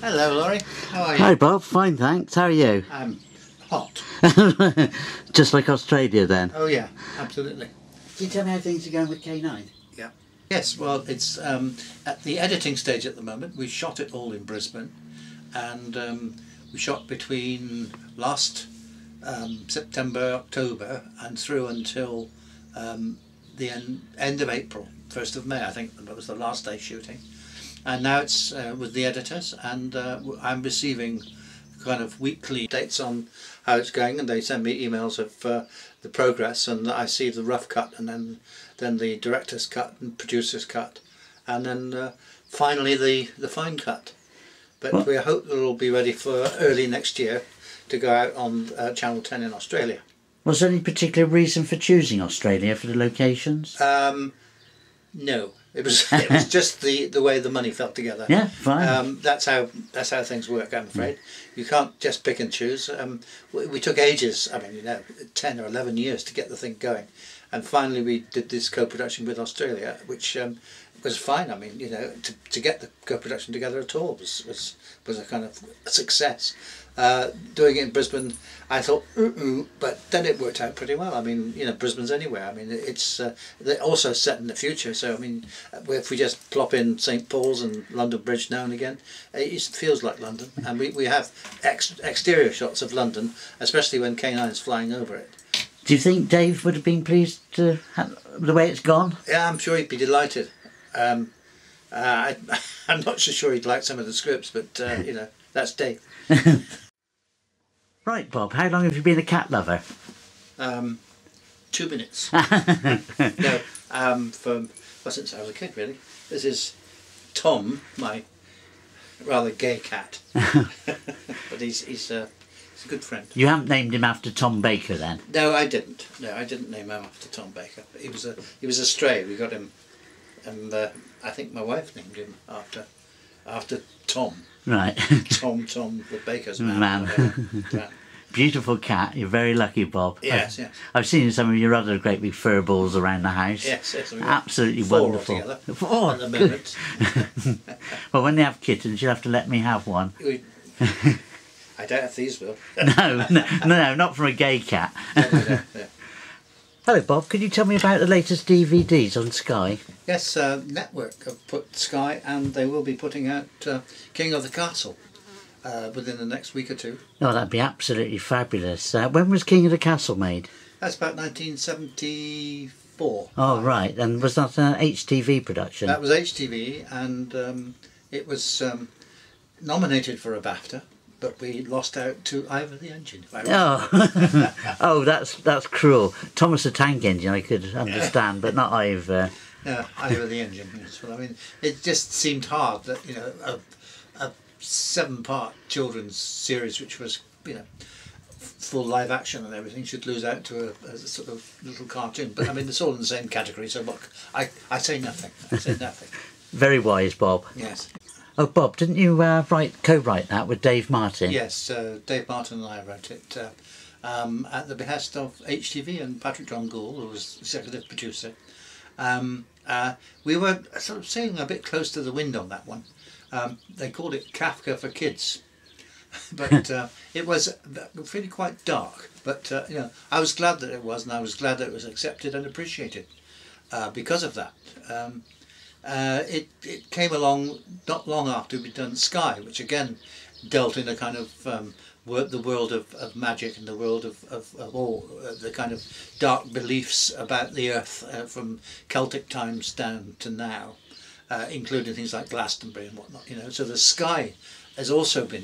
Hello, Laurie. How are you? Hi, Bob. Fine, thanks. How are you? I'm hot. Just like Australia, then. Oh yeah, absolutely. Can you tell me how things are going with K9? Yeah. Yes. Well, it's at the editing stage at the moment. We shot it all in Brisbane, and we shot between last September, October, and through until the end of April, 1st of May. I think that was the last day shooting. And now it's with the editors, and I'm receiving kind of weekly updates on how it's going, and they send me emails of the progress, and I see the rough cut, and then the director's cut and producer's cut, and then finally the fine cut. But we hope that it'll be ready for early next year to go out on Channel 10 in Australia. Was there any particular reason for choosing Australia for the locations? No. It was just the way the money fell together. Yeah, fine. That's how things work, I'm afraid. You can't just pick and choose. We took ages, 10 or 11 years to get the thing going, and finally we did this co-production with Australia, which was fine. To get the co-production together at all was a kind of a success. Doing it in Brisbane, I thought, but then it worked out pretty well. Brisbane's anywhere. It's they're also set in the future. So if we just plop in St Paul's and London Bridge now and again, it feels like London. And we have exterior shots of London, especially when K9 is flying over it. Do you think Dave would have been pleased to have the way it's gone? Yeah, I'm sure he'd be delighted. I'm not so sure he'd like some of the scripts, but that's Dave. Right, Bob, how long have you been a cat lover? 2 minutes. Since I was a kid, really. This is Tom, my rather gay cat. But he's a good friend. You haven't named him after Tom Baker, then? No, I didn't. No, I didn't name him after Tom Baker. He was a stray. We got him, and I think my wife named him after Tom. Right. Tom the baker's man. Beautiful cat. You're very lucky, Bob. Yes. I've seen some of your other great big fur balls around the house. Yes. Absolutely four wonderful. Altogether, four at the moment. Well, when they have kittens, you'll have to let me have one. I doubt if these will. No, not from a gay cat. No. Hello, Bob. Could you tell me about the latest DVDs on Sky? Yes, Network have put Sky, and they will be putting out King of the Castle within the next week or two. Oh, that'd be absolutely fabulous. When was King of the Castle made? That's about 1974. Oh, right. And was that an HTV production? That was HTV, and it was nominated for a BAFTA, but we lost out to Ivor the Engine. Oh, that's cruel. Thomas the Tank Engine I could understand, but not Ivor. Yeah, Ivor the Engine. Yes. Well, it just seemed hard that a 7-part children's series, which was full live action and everything, should lose out to a sort of little cartoon. But it's all in the same category. So look, I say nothing. I say nothing. Very wise, Bob. Yes. Oh, Bob, didn't you co-write that with Dave Martin? Yes, Dave Martin and I wrote it at the behest of HTV and Patrick John Gould, who was executive producer. We were sort of sailing a bit close to the wind on that one. They called it Kafka for kids, but it was really quite dark. But I was glad that it was, and I was glad that it was accepted and appreciated because of that. It came along not long after we'd done Sky, which again dealt in a kind of the world of magic and the world of all the kind of dark beliefs about the earth from Celtic times down to now, including things like Glastonbury and whatnot. So the Sky has also been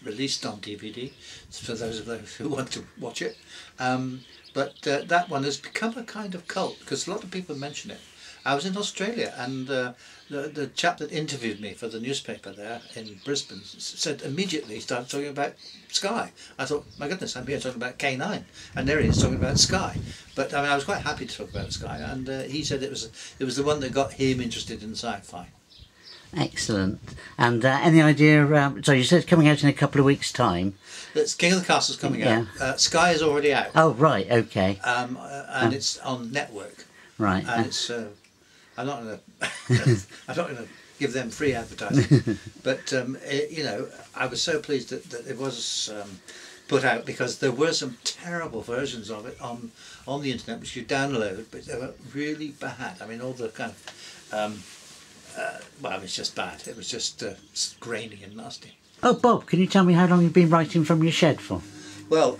released on DVD for those of those who want to watch it. But that one has become a kind of cult because a lot of people mention it. I was in Australia, and the chap that interviewed me for the newspaper there in Brisbane said immediately, started talking about Sky. I thought, my goodness, I'm here talking about K9, and there he is talking about Sky. But I mean, I was quite happy to talk about Sky, and he said it was the one that got him interested in sci-fi. Excellent. And any idea? So you said coming out in a couple of weeks' time. That's King of the Castle's coming out. Sky is already out. Oh right, okay. And it's on network. Right. And it's I'm not gonna give them free advertising, but you know, I was so pleased that it was put out, because there were some terrible versions of it on the internet which you download, but they were really bad. I mean, all the kind of well, it was just bad. It was just grainy and nasty. Oh, Bob, can you tell me how long you've been writing from your shed for? Well,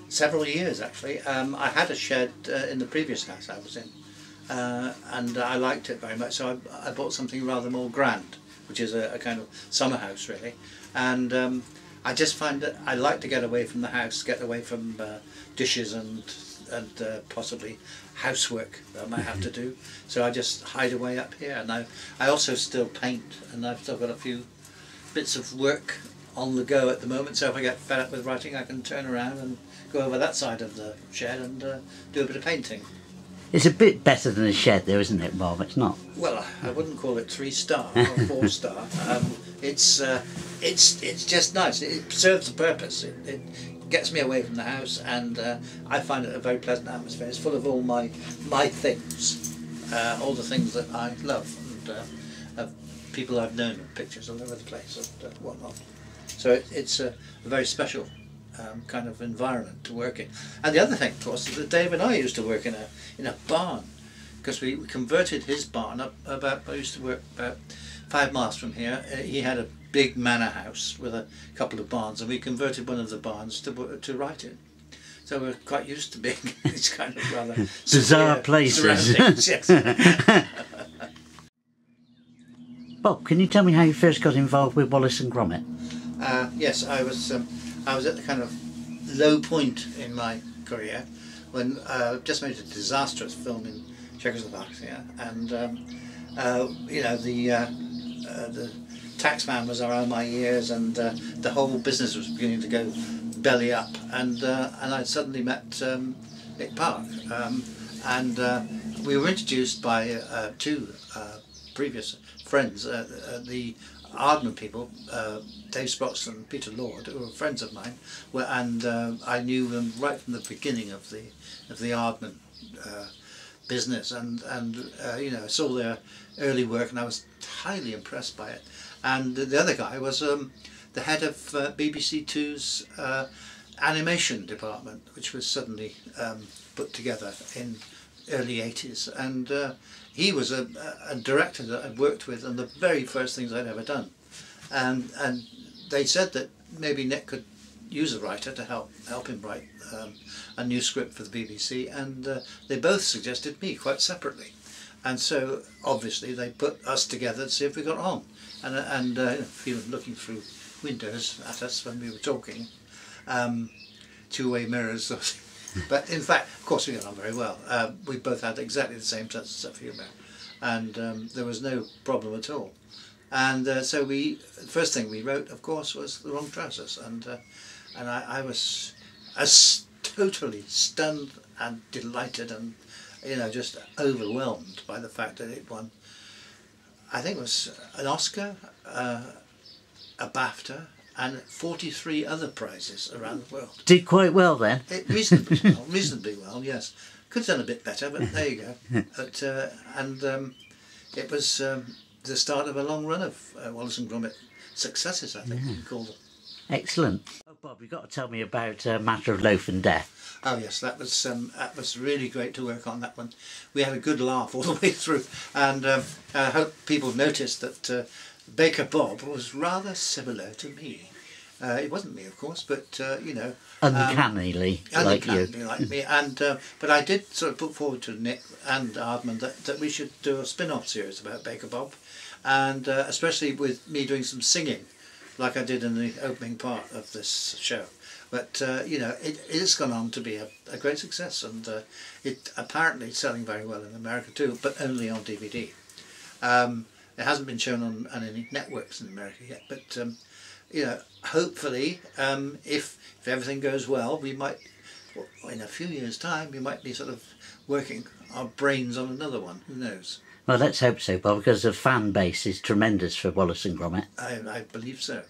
several years actually. I had a shed in the previous house I was in, and I liked it very much, so I bought something rather more grand, which is a kind of summer house really. And I just find that I like to get away from the house, get away from dishes and possibly housework that I might have to do. So I just hide away up here, and I also still paint, and I've still got a few bits of work on the go at the moment, so if I get fed up with writing I can turn around and go over that side of the shed and do a bit of painting. It's a bit better than a shed though, isn't it, Bob? It's not. Well, I wouldn't call it 3-star or 4-star. It's just nice. It serves a purpose. It gets me away from the house, and I find it a very pleasant atmosphere. It's full of all my things, all the things that I love, and people I've known, and pictures all over the place and whatnot. So it's a very special kind of environment to work in. And the other thing, of course, is that Dave and I used to work in a barn, because we converted his barn up about. I used to work about 5 miles from here. He had a big manor house with a couple of barns, and we converted one of the barns to write in. So we're quite used to being in these kind of rather bizarre places. Yes. Bob, can you tell me how you first got involved with Wallace and Gromit? Yes, I was at the kind of low point in my career when I just made a disastrous film in Czechoslovakia, and you know, the taxman was around my ears, and the whole business was beginning to go belly up, and I suddenly met Nick Park, and we were introduced by 2 previous friends, the Aardman people, Dave Sprotts and Peter Lord, who were friends of mine, and I knew them right from the beginning of the Aardman business, and you know, I saw their early work, and I was highly impressed by it. And the other guy was the head of BBC Two's animation department, which was suddenly put together in early 80s, and he was a director that I'd worked with on the very first things I'd ever done, and they said that maybe Nick could use a writer to help him write a new script for the BBC, and they both suggested me quite separately, and so obviously they put us together to see if we got on, and even looking through windows at us when we were talking, two-way mirrors sort of. But in fact, of course, we got on very well. We both had exactly the same sense of humour, and there was no problem at all. And so the first thing we wrote, of course, was The Wrong Trousers, and I was totally stunned and delighted, and you know, just overwhelmed by the fact that it won. I think it was an Oscar, a BAFTA, and 43 other prizes around the world. Did quite well then. Reasonably well, yes. Could have done a bit better, but there you go. But, it was the start of a long run of Wallace and Gromit successes, I think you can call them. Excellent. Oh, Bob, you've got to tell me about Matter of Loaf and Death. Oh yes, that was really great to work on that one. We had a good laugh all the way through, and I hope people noticed that Baker Bob was rather similar to me. It wasn't me, of course, but you know, uncannily like you. Like me, and but I did sort of put forward to Nick and Aardman that we should do a spin-off series about Baker Bob, and especially with me doing some singing, like I did in the opening part of this show, But you know, it's gone on to be a great success, and it apparently selling very well in America too, but only on DVD. It hasn't been shown on any networks in America yet, but you know, hopefully, if everything goes well, we might, in a few years' time, we might be sort of working our brains on another one. Who knows? Well, let's hope so, Bob, because the fan base is tremendous for Wallace and Gromit. I believe so.